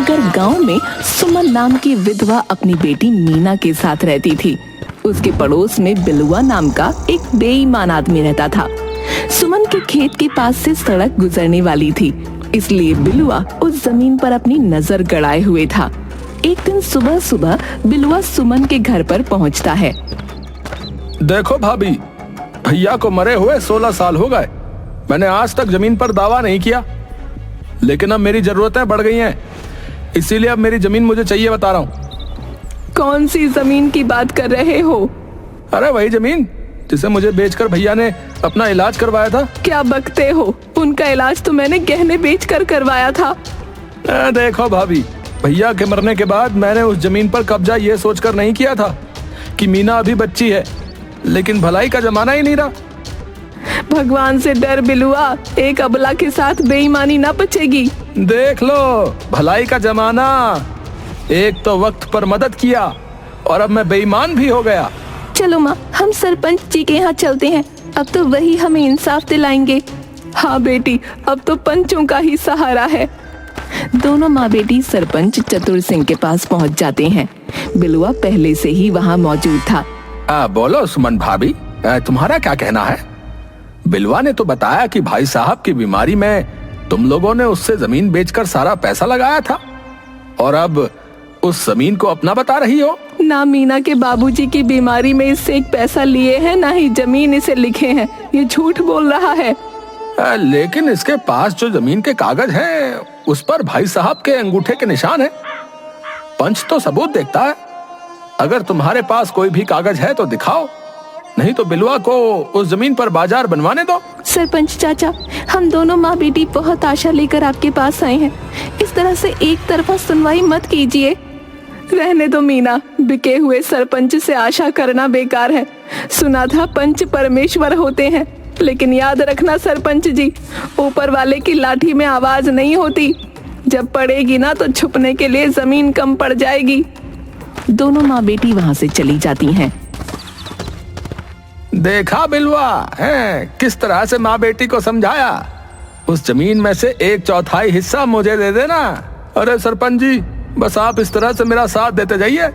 नगर गांव में सुमन नाम की विधवा अपनी बेटी मीना के साथ रहती थी। उसके पड़ोस में बिलुआ नाम का एक बेईमान आदमी रहता था। सुमन के खेत के पास से सड़क गुजरने वाली थी, इसलिए बिलुआ उस जमीन पर अपनी नजर गड़ाए हुए था। एक दिन सुबह सुबह बिलुआ सुमन के घर पर पहुंचता है। देखो भाभी, भैया को मरे हुए 16 साल हो गए। मैंने आज तक जमीन पर दावा नहीं किया, लेकिन अब मेरी जरूरतें बढ़ गई हैं, इसीलिए अब मेरी जमीन मुझे चाहिए, बता रहा हूँ। कौन सी जमीन की बात कर रहे हो? अरे वही जमीन जिसे मुझे बेचकर भैया ने अपना इलाज करवाया था। क्या बकते हो? उनका इलाज तो मैंने गहने बेचकर करवाया था। देखो भाभी, भैया के मरने के बाद मैंने उस जमीन पर कब्जा ये सोचकर नहीं किया था कि मीना अभी बच्ची है, लेकिन भलाई का जमाना ही नहीं रहा। भगवान से डर बिलुआ, एक अबला के साथ बेईमानी ना बचेगी। देख लो, भलाई का जमाना। एक तो वक्त पर मदद किया और अब मैं बेईमान भी हो गया। चलो माँ, हम सरपंच जी के यहाँ चलते हैं, अब तो वही हमें इंसाफ दिलाएंगे। हाँ बेटी, अब तो पंचों का ही सहारा है। दोनों माँ बेटी सरपंच चतुर सिंह के पास पहुँच जाते हैं। बिलुआ पहले से ही वहाँ मौजूद था। बोलो सुमन भाभी, तुम्हारा क्या कहना है? बिलवा ने तो बताया कि भाई साहब की बीमारी में तुम लोगों ने उससे जमीन बेचकर सारा पैसा लगाया था और अब उस जमीन को अपना बता रही हो। ना मीना के बाबूजी की बीमारी में इससे एक पैसा लिए हैं, ना ही जमीन इसे लिखे हैं। ये झूठ बोल रहा है। लेकिन इसके पास जो जमीन के कागज हैं, उस पर भाई साहब के अंगूठे के निशान हैं। पंच तो सबूत देखता है। अगर तुम्हारे पास कोई भी कागज है तो दिखाओ, नहीं तो बिलवा को उस जमीन पर बाजार बनवाने दो। सरपंच चाचा, हम दोनों माँ बेटी बहुत आशा लेकर आपके पास आए हैं। इस तरह से एक तरफा सुनवाई मत कीजिए। रहने दो मीना, बिके हुए सरपंच से आशा करना बेकार है। सुना था पंच परमेश्वर होते हैं, लेकिन याद रखना सरपंच जी, ऊपर वाले की लाठी में आवाज नहीं होती। जब पड़ेगी ना तो छुपने के लिए जमीन कम पड़ जाएगी। दोनों माँ बेटी वहाँ से चली जाती हैं। देखा बिलवा है किस तरह से माँ बेटी को समझाया। उस जमीन में से 1/4 हिस्सा मुझे दे देना। अरे सरपंच जी, बस आप इस तरह से मेरा साथ देते जाइए,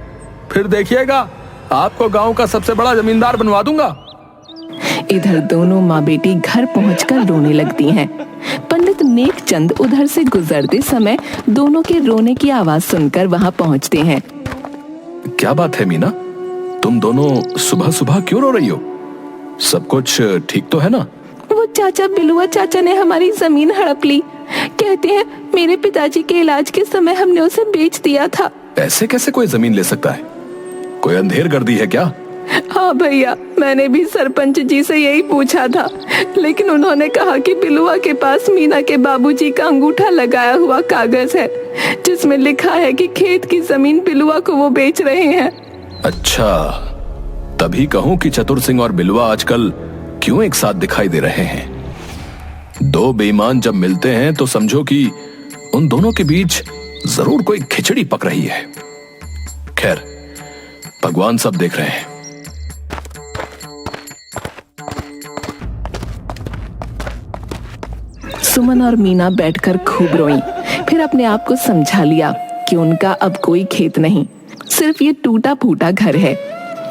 फिर देखिएगा आपको गांव का सबसे बड़ा जमींदार बनवा दूंगा। इधर दोनों माँ बेटी घर पहुंचकर रोने लगती हैं। पंडित नेकचंद उधर से गुजरते समय दोनों के रोने की आवाज सुनकर वहां पहुंचते हैं। क्या बात है मीना, तुम दोनों सुबह सुबह क्यों रो रही हो? सब कुछ ठीक तो है ना? वो चाचा, बिलुआ चाचा ने हमारी जमीन हड़प ली। कहते हैं मेरे पिताजी के इलाज के समय हमने उसे बेच दिया था। ऐसे कैसे कोई जमीन ले सकता है? कोई अंधेरगर्दी है क्या? हाँ भैया, मैंने भी सरपंच जी से यही पूछा था, लेकिन उन्होंने कहा कि बिलुआ के पास मीना के बाबूजी का अंगूठा लगाया हुआ कागज है, जिसमें लिखा है कि खेत की जमीन बिलुआ को वो बेच रहे हैं। अच्छा, तभी कहूँ कि चतुर सिंह और बिलुआ आजकल क्यों एक साथ दिखाई दे रहे हैं। दो बेईमान जब मिलते हैं तो समझो कि उन दोनों के बीच जरूर कोई खिचड़ी पक रही है। खैर, भगवान सब देख रहे हैं। सुमन और मीना बैठकर खूब रोईं। फिर अपने आप को समझा लिया कि उनका अब कोई खेत नहीं, सिर्फ ये टूटा फूटा घर है।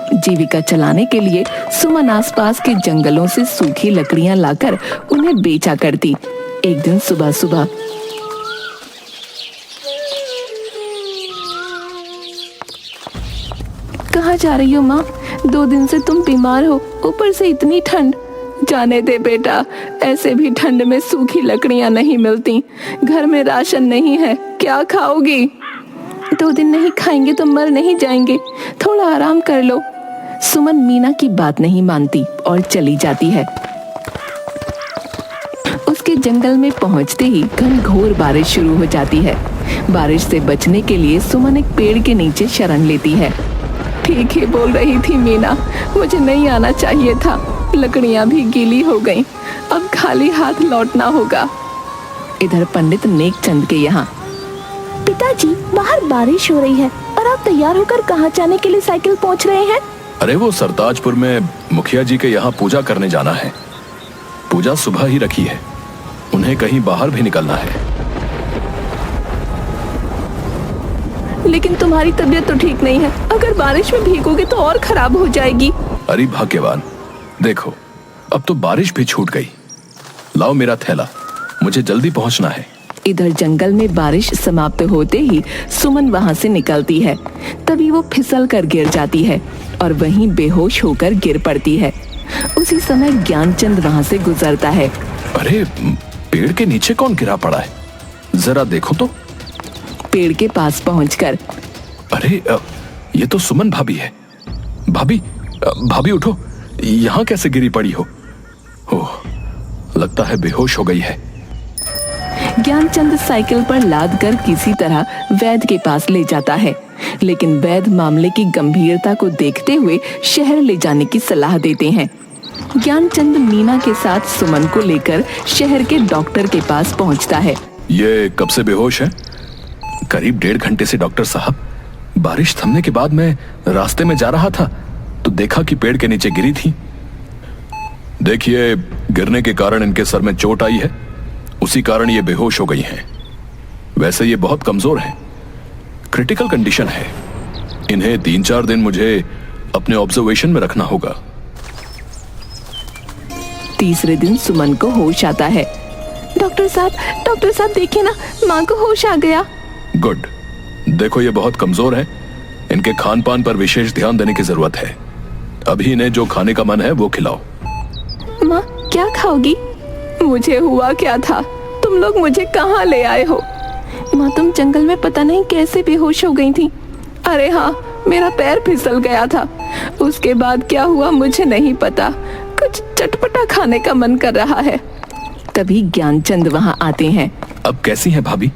जीविका चलाने के लिए सुमन आसपास के जंगलों से सूखी लकड़ियां लाकर उन्हें बेचा करती। एक दिन सुबह सुबह कहाँ जा रही हो माँ? 2 दिन से तुम बीमार हो, ऊपर से इतनी ठंड। जाने दे बेटा, ऐसे भी ठंड में सूखी लकड़ियां नहीं मिलती। घर में राशन नहीं है, क्या खाओगी? 2 दिन नहीं खाएंगे तो मर नहीं जाएंगे, थोड़ा आराम कर लो। सुमन मीना की बात नहीं मानती और चली जाती है। उसके जंगल में पहुंचते ही घनघोर बारिश शुरू हो जाती है। बारिश से बचने के लिए सुमन एक पेड़ के नीचे शरण लेती है। ठीक ही बोल रही थी मीना, मुझे नहीं आना चाहिए था। लकड़ियां भी गीली हो गईं, अब खाली हाथ लौटना होगा। इधर पंडित नेकचंद के यहाँ। पिताजी, बाहर बारिश हो रही है और आप तैयार होकर कहाँ जाने के लिए साइकिल पहुँच रहे हैं? अरे वो सरताजपुर में मुखिया जी के यहाँ पूजा करने जाना है। पूजा सुबह ही रखी है, उन्हें कहीं बाहर भी निकलना है। लेकिन तुम्हारी तबीयत तो ठीक नहीं है। अगर बारिश में भीगोगे तो और खराब हो जाएगी। अरे भाग्यवान, देखो अब तो बारिश भी छूट गई। लाओ मेरा थैला, मुझे जल्दी पहुंचना है। इधर जंगल में बारिश समाप्त होते ही सुमन वहां से निकलती है। तभी वो फिसल कर गिर जाती है और वहीं बेहोश होकर गिर पड़ती है। उसी समय ज्ञानचंद वहां से गुजरता है। अरे पेड़ के नीचे कौन गिरा पड़ा है, जरा देखो तो। पेड़ के पास पहुंचकर, अरे ये तो सुमन भाभी है। भाभी उठो, यहाँ कैसे गिरी पड़ी हो? ओह, लगता है बेहोश हो गई है। ज्ञानचंद साइकिल पर लाद कर किसी तरह वैद्य के पास ले जाता है, लेकिन वैद्य मामले की गंभीरता को देखते हुए शहर ले जाने की सलाह देते हैं। ज्ञानचंद मीना के साथ सुमन को लेकर शहर के डॉक्टर के पास पहुंचता है। ये कब से बेहोश है? करीब 1.5 घंटे से डॉक्टर साहब। बारिश थमने के बाद मैं रास्ते में जा रहा था तो देखा कि पेड़ के नीचे गिरी थी। देखिए, गिरने के कारण इनके सर में चोट आई है, उसी कारण ये बेहोश हो गई हैं। वैसे ये बहुत कमजोर हैं, क्रिटिकल कंडीशन है। इन्हें 3-4 दिन मुझे अपने ऑब्जर्वेशन में रखना होगा। तीसरे दिन सुमन को होश आता है। डॉक्टर साहब देखिए ना, माँ को होश आ गया। गुड। देखो ये बहुत कमजोर है, इनके खान पान पर विशेष ध्यान देने की जरूरत है। अभी इन्हें जो खाने का मन है वो खिलाओ। माँ क्या खाओगी? मुझे हुआ क्या था, तुम लोग मुझे कहाँ ले आए हो? माँ तुम जंगल में पता नहीं कैसे बेहोश हो गई थी। अरे हाँ, मेरा पैर फिसल गया था। उसके बाद क्या हुआ मुझे नहीं पता, कुछ चटपटा खाने का मन कर रहा है। तभी ज्ञानचंद वहाँ आते हैं। अब कैसी हैं भाभी?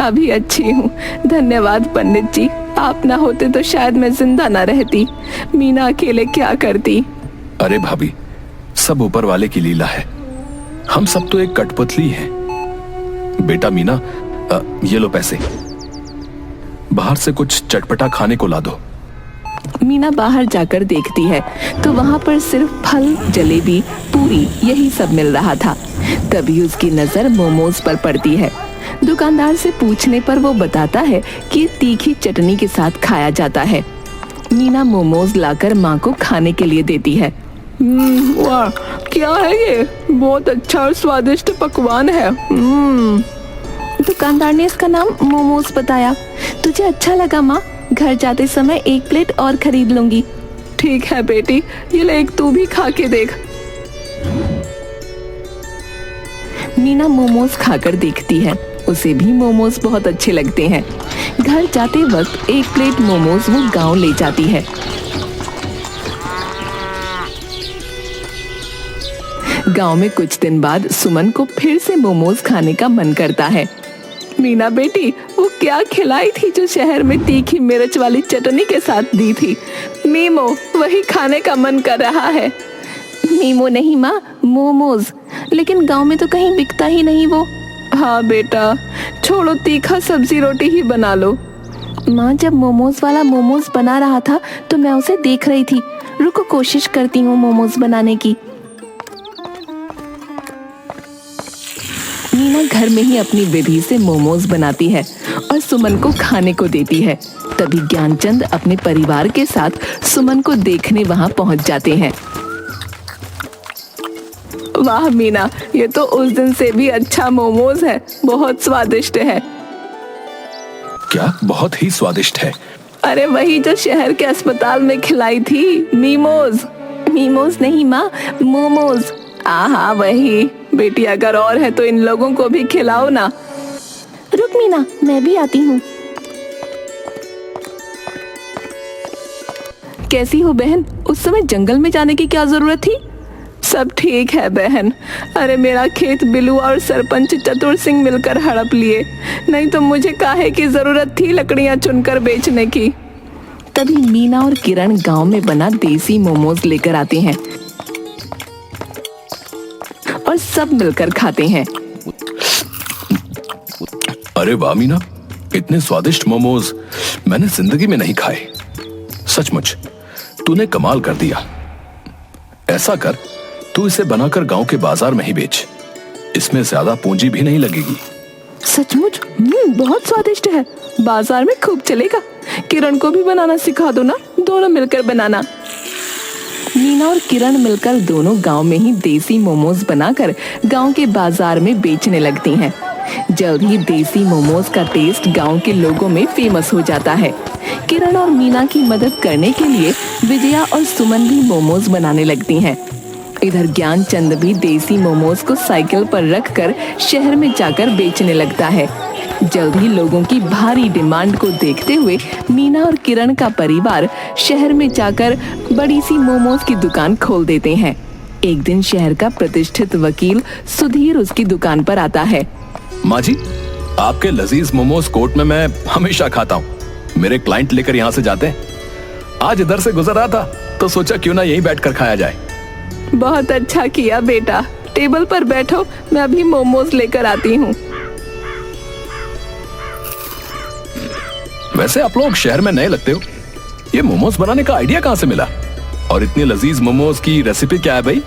अभी अच्छी हूँ, धन्यवाद पंडित जी। आप ना होते तो शायद मैं जिंदा ना रहती। मीना अकेले क्या करती? अरे भाभी, सब ऊपर वाले की लीला है। हम सब तो एक कठपुतली हैं। बेटा मीना, ये लो पैसे, बाहर से कुछ चटपटा खाने को ला दो। मीना बाहर जाकर देखती है तो वहाँ पर सिर्फ फल, जलेबी, पूरी यही सब मिल रहा था। तभी उसकी नजर मोमोज पर पड़ती है। दुकानदार से पूछने पर वो बताता है कि तीखी चटनी के साथ खाया जाता है। मीना मोमोज लाकर माँ को खाने के लिए देती है। वाह, क्या है ये? बहुत अच्छा और स्वादिष्ट पकवान है। दुकानदार ने इसका नाम मोमोज बताया। तुझे अच्छा लगा माँ? घर जाते समय 1 प्लेट और खरीद लूंगी। ठीक है बेटी, ये ले, एक तू भी खा के देख। मीना मोमोज खाकर देखती है, उसे भी मोमोज बहुत अच्छे लगते हैं। घर जाते वक्त 1 प्लेट मोमोज वो गांव ले जाती है। गांव में कुछ दिन बाद सुमन को फिर से मोमोज खाने का मन करता है। मीना बेटी, वो क्या खिलाई थी जो शहर में तीखी मिर्च वाली चटनी के साथ दी थी? मीमो, वही खाने का मन कर रहा है। मीमो नहीं माँ, मोमोज। लेकिन गांव में तो कहीं बिकता ही नहीं वो। हाँ बेटा, छोड़ो, तीखा सब्जी रोटी ही बना लो। माँ जब मोमोज वाला मोमोज बना रहा था तो मैं उसे देख रही थी। रुको, कोशिश करती हूँ मोमोज बनाने की। मीना घर में ही अपनी विधि से मोमोज बनाती है और सुमन को खाने को देती है। तभी ज्ञानचंद अपने परिवार के साथ सुमन को देखने वहां पहुंच जाते हैं। वाह मीना, ये तो उस दिन से भी अच्छा मोमोज है, बहुत स्वादिष्ट है। क्या? बहुत ही स्वादिष्ट है। अरे वही जो शहर के अस्पताल में खिलाई थी, मीमोज। मीमोज नहीं माँ, मोमोज। हाँ वही। बेटी अगर और है तो इन लोगों को भी खिलाओ ना। रुक मीना, मैं भी आती हूँ। कैसी हो बहन? उस समय जंगल में जाने की क्या जरूरत थी? सब ठीक है बहन। अरे मेरा खेत बिलू और सरपंच चतुर सिंह मिलकर हड़प लिए, नहीं तो मुझे काहे की जरूरत थी लकड़ियां चुनकर बेचने की। तभी मीना और किरण गांव में बना देसी मोमोज लेकर आते हैं और सब मिलकर खाते हैं। अरे वाह मीना, इतने स्वादिष्ट मोमोज मैंने जिंदगी में नहीं खाए। सचमुच तूने कमाल कर दिया। ऐसा कर, तू इसे बनाकर गांव के बाजार में ही बेच, इसमें ज्यादा पूंजी भी नहीं लगेगी। सचमुच बहुत स्वादिष्ट है। बाजार में खूब चलेगा। किरण को भी बनाना सिखा दो ना, दोनों मिलकर बनाना। मीना और किरण मिलकर दोनों गांव में ही देसी मोमोज बनाकर गांव के बाजार में बेचने लगती हैं। जल्द ही देसी मोमोज का टेस्ट गांव के लोगों में फेमस हो जाता है। किरण और मीना की मदद करने के लिए विजया और सुमन भी मोमोज बनाने लगती हैं। इधर ज्ञानचंद भी देसी मोमोज को साइकिल पर रखकर शहर में जाकर बेचने लगता है। जल्द ही लोगों की भारी डिमांड को देखते हुए मीना और किरण का परिवार शहर में जाकर बड़ी सी मोमोज की दुकान खोल देते हैं। एक दिन शहर का प्रतिष्ठित वकील सुधीर उसकी दुकान पर आता है। माँ जी, आपके लजीज मोमोज कोर्ट में मैं हमेशा खाता हूँ। मेरे क्लाइंट लेकर यहाँ से जाते हैं। आज इधर से गुजर रहा था तो सोचा क्यों ना यहीं बैठकर खाया जाए। बहुत अच्छा किया बेटा, टेबल पर बैठो, मैं अभी मोमोज लेकर आती हूँ। वैसे आप लोग शहर में नए लगते हो, ये मोमोज बनाने का आइडिया कहाँ से मिला? और इतनी लजीज मोमोज की रेसिपी क्या है भाई?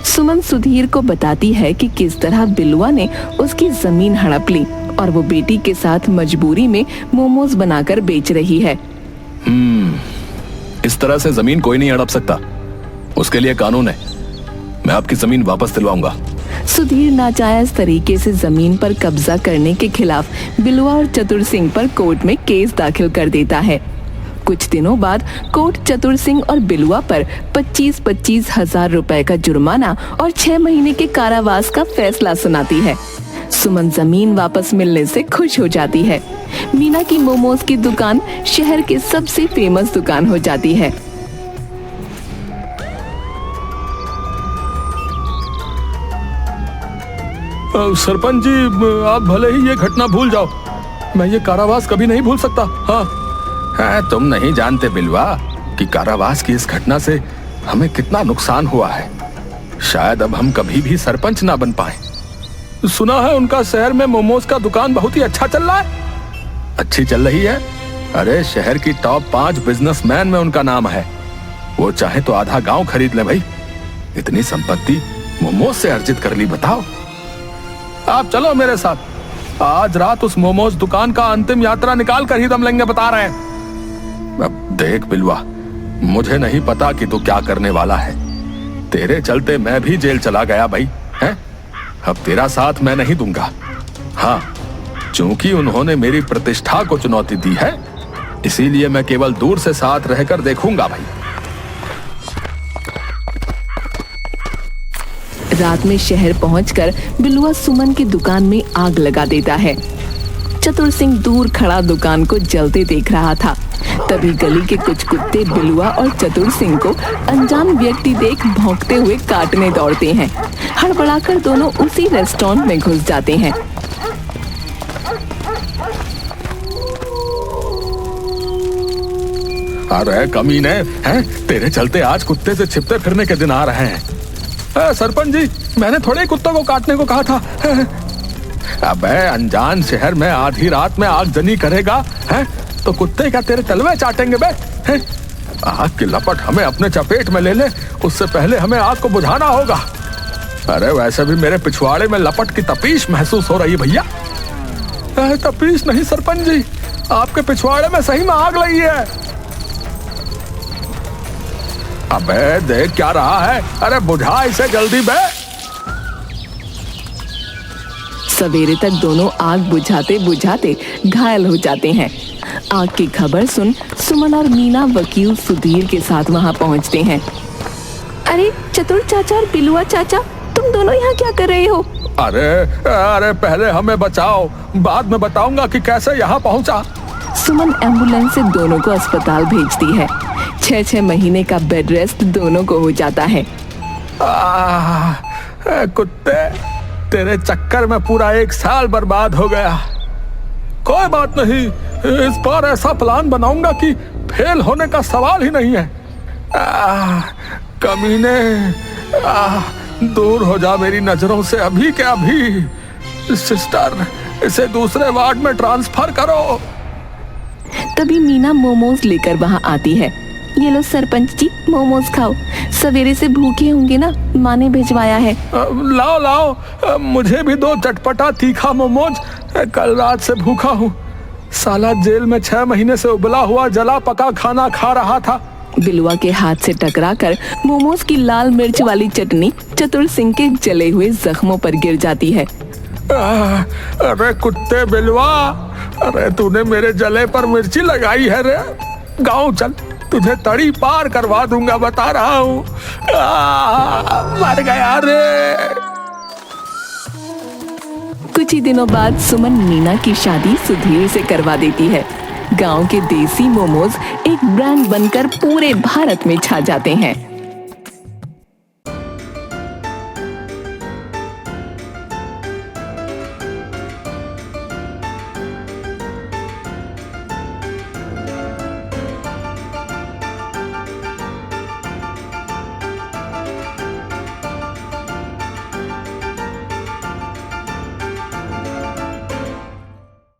सुमन सुधीर को बताती है कि किस तरह बिलुआ ने उसकी जमीन हड़प ली और वो बेटी के साथ मजबूरी में मोमोज बनाकर बेच रही है। इस तरह से जमीन कोई नहीं हड़प सकता, उसके लिए कानून है। मैं आपकी जमीन वापस दिलवाऊंगा। सुधीर नाजायज तरीके से जमीन पर कब्जा करने के खिलाफ बिलुआ और चतुर सिंह पर कोर्ट में केस दाखिल कर देता है। कुछ दिनों बाद कोर्ट चतुर सिंह और बिलुआ पर 25-25 हजार रुपए का जुर्माना और 6 महीने के कारावास का फैसला सुनाती है। सुमन जमीन वापस मिलने से खुश हो जाती है। मीना की मोमोज की दुकान शहर की सबसे फेमस दुकान हो जाती है। सरपंच जी, आप भले ही ये घटना भूल जाओ, मैं ये कारावास कभी नहीं भूल सकता। हाँ, तुम नहीं जानते बिलवा कि कारावास की इस घटना से हमें कितना नुकसान हुआ है। शायद अब हम कभी भी सरपंच ना बन पाए। सुना है उनका शहर में मोमोज का दुकान बहुत ही अच्छा चल रहा है। अच्छी चल रही है? अरे शहर की टॉप 5 बिजनेसमैन में उनका नाम है। वो चाहे तो आधा गांव खरीद ले भाई। इतनी संपत्ति मोमोज से अर्जित कर ली, बताओ। आप चलो मेरे साथ, आज रात उस मोमोज दुकान का अंतिम यात्रा निकाल कर ही दम लेंगे, बता रहे हैं। अब देख बिलवा, मुझे नहीं पता कि तू क्या करने वाला है। तेरे चलते मैं भी जेल चला गया भाई, हैं? अब तेरा साथ मैं नहीं दूंगा। हाँ, चूंकि उन्होंने मेरी प्रतिष्ठा को चुनौती दी है, इसीलिए मैं केवल दूर से साथ रहकर देखूंगा भाई। रात में शहर पहुंचकर बिलुआ सुमन की दुकान में आग लगा देता है। चतुर सिंह दूर खड़ा दुकान को जलते देख रहा था। तभी गली के कुछ कुत्ते बिलुआ और चतुर सिंह को अनजान व्यक्ति देख भौंकते हुए काटने दौड़ते हैं। हड़बड़ाकर दोनों उसी रेस्टोरेंट में घुस जाते हैं। अरे कमीने, हैं? तेरे चलते आज कुत्ते से छिपते फिरने के दिन आ रहे हैं। सरपंच जी, मैंने थोड़े कुत्तों को काटने को कहा था। अबे अनजान शहर में आधी रात में आगजनी करेगा, हैं? तो कुत्ते क्या तेरे तलवे चाटेंगे बे? हैं? आग की लपट हमें अपने चपेट में ले ले, उससे पहले हमें आग को बुझाना होगा। अरे वैसे भी मेरे पिछवाड़े में लपट की तपीश महसूस हो रही है भैया। तपीश नहीं सरपंच जी, आपके पिछवाड़े में सही में आग लगी है। अबे देख क्या रहा है? अरे बुझा इसे जल्दी बे। सवेरे तक दोनों आग बुझाते बुझाते घायल हो जाते हैं। आग की खबर सुन सुमन और मीना वकील सुधीर के साथ वहां पहुंचते हैं। अरे चतुर चाचा और बिलुआ चाचा, तुम दोनों यहाँ क्या कर रहे हो? अरे पहले हमें बचाओ, बाद में बताऊंगा कि कैसे यहाँ पहुँचा। सुमन एम्बुलेंस से दोनों को अस्पताल भेजती है। 6 महीने का बेड रेस्ट दोनों को हो जाता है। कुत्ते, तेरे चक्कर में पूरा 1 साल बर्बाद हो गया। कोई बात नहीं, इस बार ऐसा प्लान बनाऊंगा कि फेल होने का सवाल ही नहीं है। कमीने, दूर हो जा मेरी नजरों से अभी के अभी। सिस्टर, इसे दूसरे वार्ड में ट्रांसफर करो। तभी मीना मोमोज लेकर वहां आती है। ये लो सरपंच जी, मोमोज खाओ, सवेरे से भूखे होंगे ना, माँ ने भिजवाया है। लाओ, मुझे भी 2 चटपटा तीखा मोमोज। कल रात से भूखा हूँ। साला जेल में 6 महीने से उबला हुआ जला पका खाना खा रहा था। बिलुआ के हाथ से टकराकर मोमोज की लाल मिर्च वाली चटनी चतुर सिंह के जले हुए जख्मों पर गिर जाती है। अरे कुत्ते बिलवा, अरे तूने मेरे जले पर मिर्ची लगाई है रे। गाँव चल, तुझे तड़ी पार करवा दूंगा, बता रहा हूँ। मर गया रे। कुछ ही दिनों बाद सुमन मीना की शादी सुधीर से करवा देती है। गांव के देसी मोमोज एक ब्रांड बनकर पूरे भारत में छा जाते हैं।